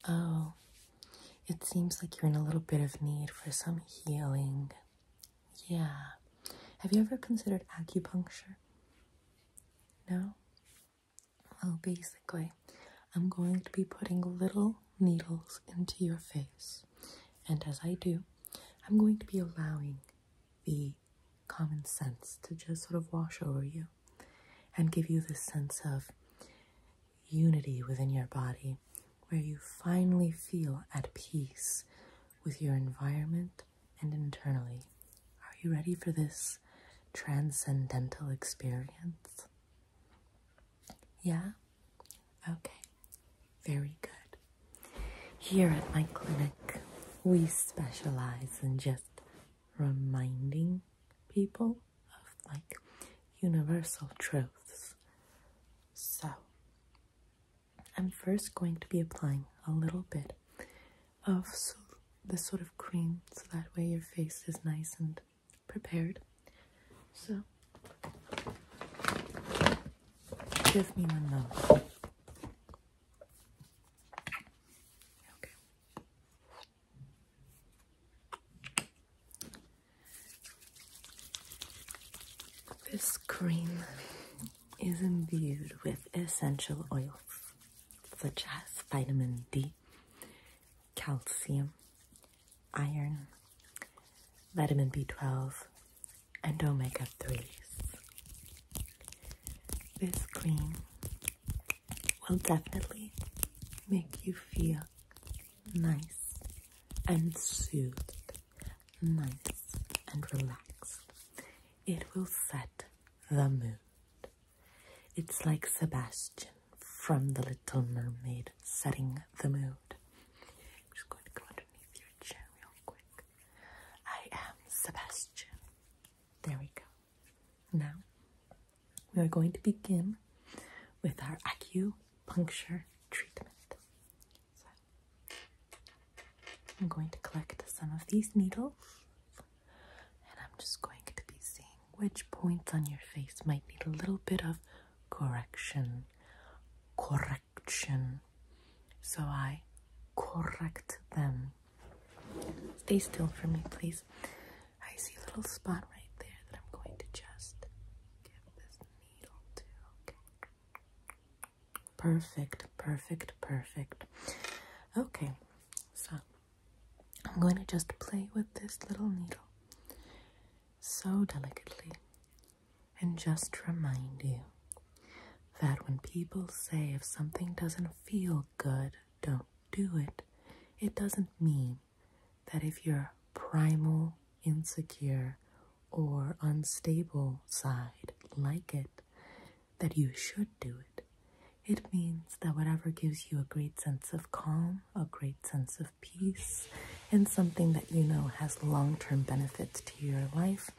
Oh, it seems like you're in a little bit of need for some healing. Yeah. Have you ever considered acupuncture? No? Well, basically, I'm going to be putting little needles into your face. And as I do, I'm going to be allowing the common sense to just sort of wash over you and give you this sense of unity within your body, where you finally feel at peace with your environment and internally. Are you ready for this transcendental experience? Yeah? Okay. Very good. Here at my clinic, we specialize in just reminding people of like universal truths. So, I'm first going to be applying a little bit of this sort of cream so that way your face is nice and prepared. So, give me one moment. Okay. This cream is imbued with essential oils such as vitamin D, calcium, iron, vitamin B12, and omega-3s. This cream will definitely make you feel nice and soothed, nice and relaxed. It will set the mood. It's like Sebastian from The Little Mermaid setting the mood. I'm just going to go underneath your chin real quick. I am Sebastian. There we go. Now, we are going to begin with our acupuncture treatment. So, I'm going to collect some of these needles, and I'm just going to be seeing which points on your face might need a little bit of correction. So I correct them. Stay still for me, please. I see a little spot right there that I'm going to just give this needle to. Okay. Perfect, perfect, perfect. Okay, so I'm going to just play with this little needle so delicately and just remind you that when people say if something doesn't feel good, don't do it, it doesn't mean that if your primal, insecure, or unstable side like it, that you should do it. It means that whatever gives you a great sense of calm, a great sense of peace, and something that you know has long-term benefits to your life,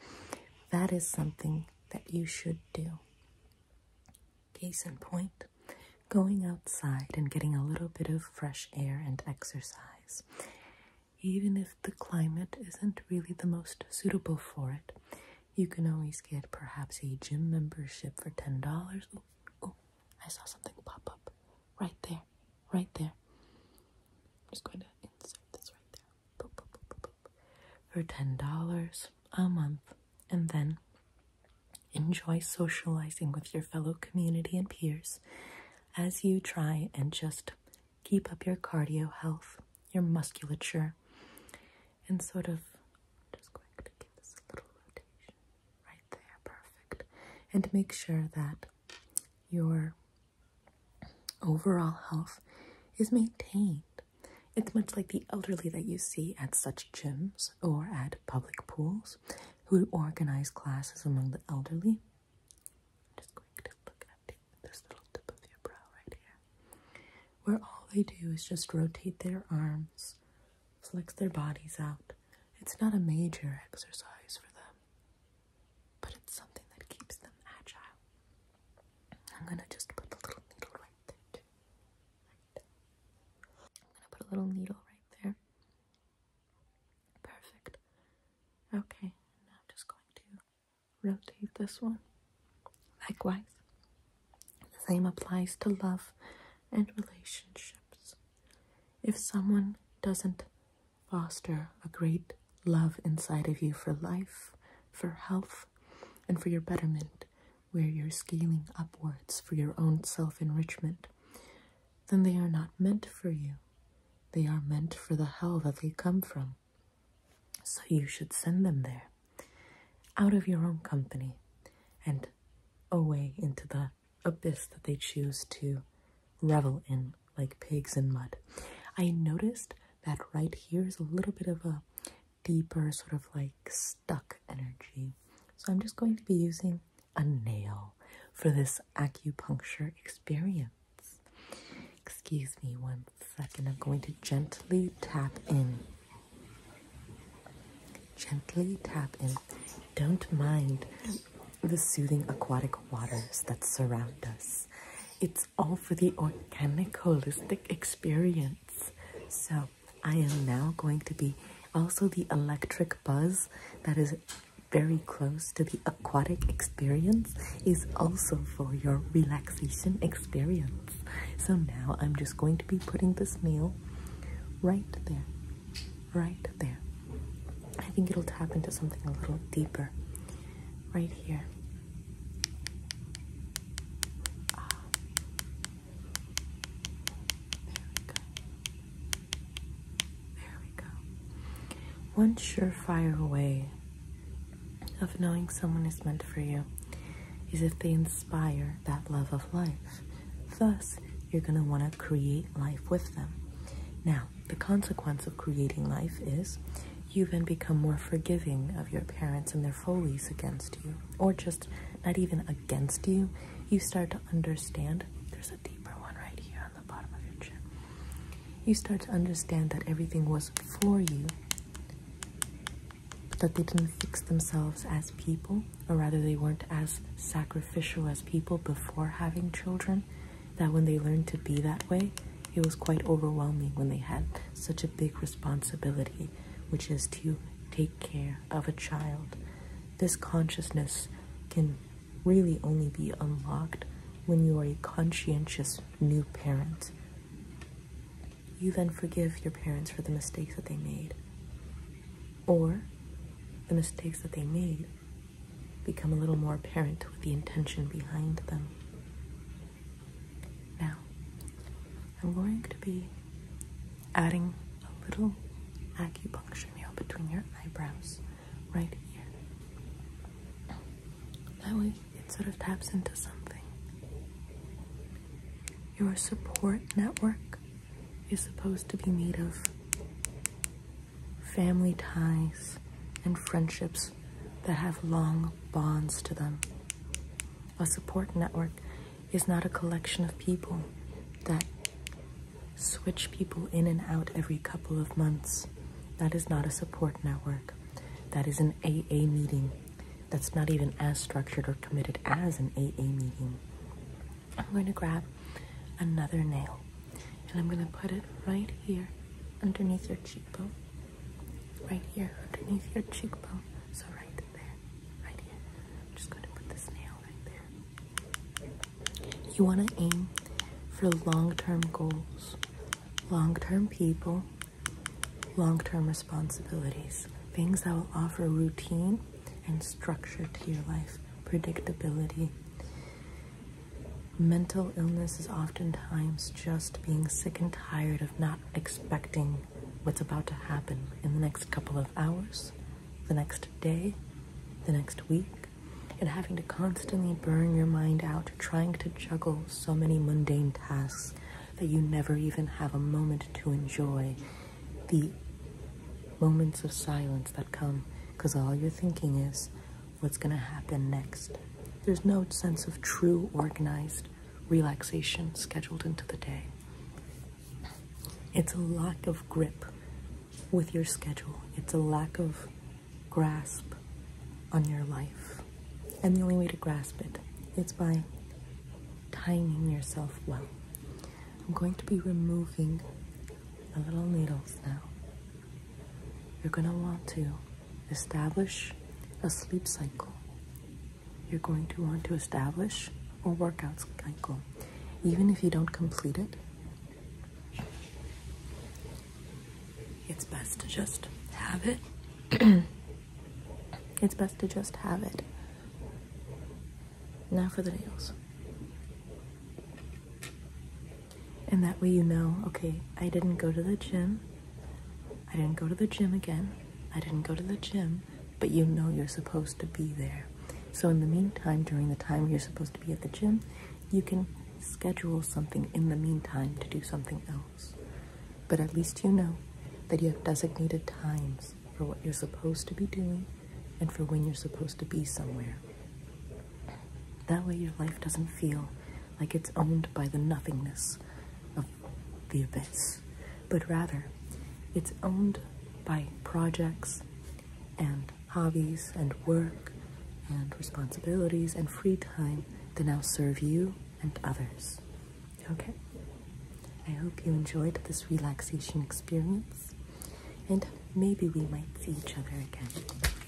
that is something that you should do. Case in point, going outside and getting a little bit of fresh air and exercise. Even if the climate isn't really the most suitable for it, you can always get perhaps a gym membership for $10. Oh, I saw something pop up right there, right there. I'm just going to insert this right there. Boop, boop, boop, boop, boop. For $10 a month, and then enjoy socializing with your fellow community and peers as you try and just keep up your cardio health, your musculature, and sort of just going to give this a little rotation right there. Perfect. And make sure that your overall health is maintained. It's much like the elderly that you see at such gyms or at public pools who organize classes among the elderly. I'm just going to look at this little tip of your brow right here, where all they do is just rotate their arms, flex their bodies out. It's not a major exercise for them, but it's something that keeps them agile. I'm going to just put a little needle right there too. Right. I'm going to put a little needle right there. Perfect. Okay, now I'm just going to rotate this one. Likewise, the same applies to love and relationships. If someone doesn't foster a great love inside of you for life, for health, and for your betterment, where you're scaling upwards for your own self-enrichment, then they are not meant for you. They are meant for the hell that they come from. So you should send them there, out of your own company, and away into the abyss that they choose to revel in like pigs in mud. I noticed that right here is a little bit of a deeper sort of like stuck energy. So I'm just going to be using a nail for this acupuncture experience. Excuse me 1 second. I'm going to gently tap in. Gently tap in. Don't mind the soothing aquatic waters that surround us. It's all for the organic, holistic experience. So I am now going to be also the electric buzz that is very close to the aquatic experience is also for your relaxation experience. So now I'm just going to be putting this nail right there, right there. I think it'll tap into something a little deeper right here. There we go. One surefire way of knowing someone is meant for you is if they inspire that love of life. Thus, you're going to want to create life with them. Now, the consequence of creating life is you then become more forgiving of your parents and their follies against you, or just not even against you. You start to understand, there's a deeper one right here on the bottom of your chin. You start to understand that everything was for you, but that they didn't fix themselves as people, or rather they weren't as sacrificial as people before having children, that when they learned to be that way, it was quite overwhelming when they had such a big responsibility, which is to take care of a child. This consciousness can really only be unlocked when you are a conscientious new parent. You then forgive your parents for the mistakes that they made, or the mistakes that they made become a little more apparent with the intention behind them. Now, I'm going to be adding a little acupuncture nail between your eyebrows right here. That way it sort of taps into something. Your support network is supposed to be made of family ties and friendships that have long bonds to them. A support network is not a collection of people that switch people in and out every couple of months. That is not a support network. That is an AA meeting that's not even as structured or committed as an AA meeting. I'm going to grab another nail and I'm going to put it right here underneath your cheekbone. Right here underneath your cheekbone. So right there, right here. I'm just going to put this nail right there. You want to aim for long-term goals, long-term people, long-term responsibilities, things that will offer routine and structure to your life, predictability. Mental illness is oftentimes just being sick and tired of not expecting what's about to happen in the next couple of hours, the next day, the next week, and having to constantly burn your mind out trying to juggle so many mundane tasks that you never even have a moment to enjoy the moments of silence that come, because all you're thinking is what's going to happen next. There's no sense of true organized relaxation scheduled into the day. It's a lack of grip with your schedule. It's a lack of grasp on your life. And the only way to grasp it is by timing yourself well. I'm going to be removing the little needles now. You're going to want to establish a sleep cycle. You're going to want to establish a workout cycle. Even if you don't complete it, it's best to just have it. It's best to just have it. Now for the nails. And that way you know, okay, I didn't go to the gym. I didn't go to the gym again. I didn't go to the gym, but you know you're supposed to be there. So in the meantime, during the time you're supposed to be at the gym, you can schedule something in the meantime to do something else. But at least you know that you have designated times for what you're supposed to be doing and for when you're supposed to be somewhere. That way your life doesn't feel like it's owned by the nothingness of the abyss, but rather it's owned by projects and hobbies and work and responsibilities and free time that now serve you and others. Okay? I hope you enjoyed this relaxation experience, and maybe we might see each other again.